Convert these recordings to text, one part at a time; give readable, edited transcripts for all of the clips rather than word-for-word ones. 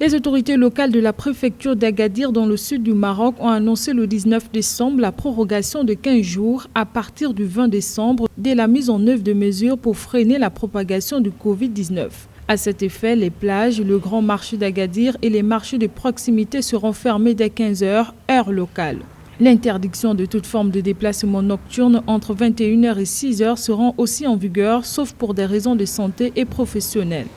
Les autorités locales de la préfecture d'Agadir dans le sud du Maroc ont annoncé le 19 décembre la prorogation de 15 jours à partir du 20 décembre dès la mise en œuvre de mesures pour freiner la propagation du Covid-19. À cet effet, les plages, le grand marché d'Agadir et les marchés de proximité seront fermés dès 15 h, heure locale. L'interdiction de toute forme de déplacement nocturne entre 21 h et 6 h seront aussi en vigueur, sauf pour des raisons de santé et professionnelles.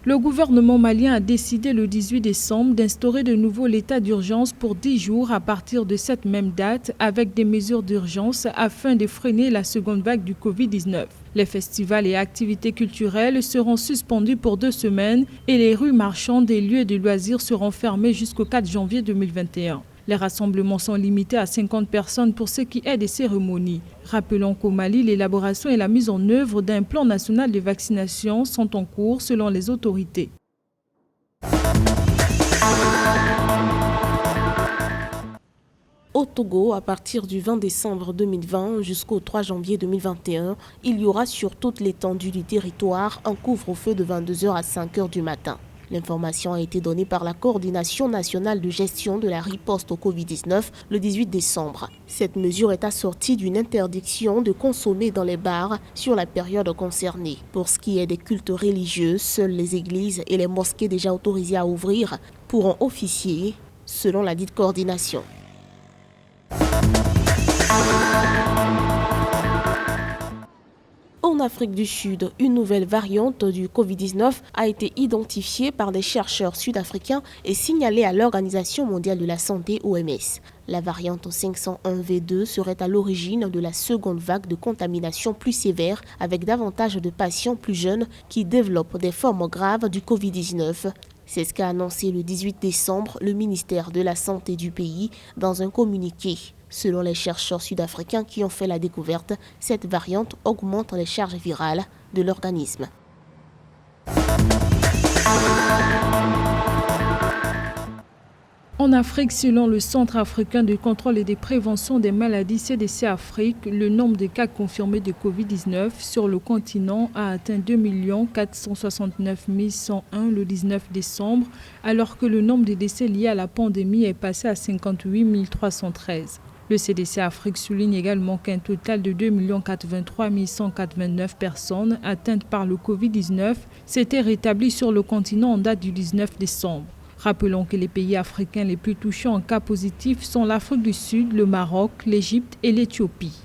Le gouvernement malien a décidé le 18 décembre d'instaurer de nouveau l'état d'urgence pour 10 jours à partir de cette même date avec des mesures d'urgence afin de freiner la seconde vague du Covid-19. Les festivals et activités culturelles seront suspendus pour 2 semaines et les rues marchandes et lieux de loisirs seront fermés jusqu'au 4 janvier 2021. Les rassemblements sont limités à 50 personnes pour ce qui est des cérémonies. Rappelons qu'au Mali, l'élaboration et la mise en œuvre d'un plan national de vaccination sont en cours selon les autorités. Au Togo, à partir du 20 décembre 2020 jusqu'au 3 janvier 2021, il y aura sur toute l'étendue du territoire un couvre-feu de 22 h à 5 h du matin. L'information a été donnée par la Coordination nationale de gestion de la riposte au Covid-19 le 18 décembre. Cette mesure est assortie d'une interdiction de consommer dans les bars sur la période concernée. Pour ce qui est des cultes religieux, seules les églises et les mosquées déjà autorisées à ouvrir pourront officier selon la dite coordination. En Afrique du Sud, une nouvelle variante du Covid-19 a été identifiée par des chercheurs sud-africains et signalée à l'Organisation mondiale de la santé (OMS). La variante 501V2 serait à l'origine de la seconde vague de contamination plus sévère avec davantage de patients plus jeunes qui développent des formes graves du Covid-19. C'est ce qu'a annoncé le 18 décembre le ministère de la Santé du pays dans un communiqué. Selon les chercheurs sud-africains qui ont fait la découverte, cette variante augmente les charges virales de l'organisme. En Afrique, selon le Centre africain de contrôle et de prévention des maladies CDC Afrique, le nombre de cas confirmés de Covid-19 sur le continent a atteint 2 469 101 le 19 décembre, alors que le nombre de décès liés à la pandémie est passé à 58 313. Le CDC Afrique souligne également qu'un total de 2 083 189 personnes atteintes par le Covid-19 s'était rétabli sur le continent en date du 19 décembre. Rappelons que les pays africains les plus touchés en cas positifs sont l'Afrique du Sud, le Maroc, l'Égypte et l'Éthiopie.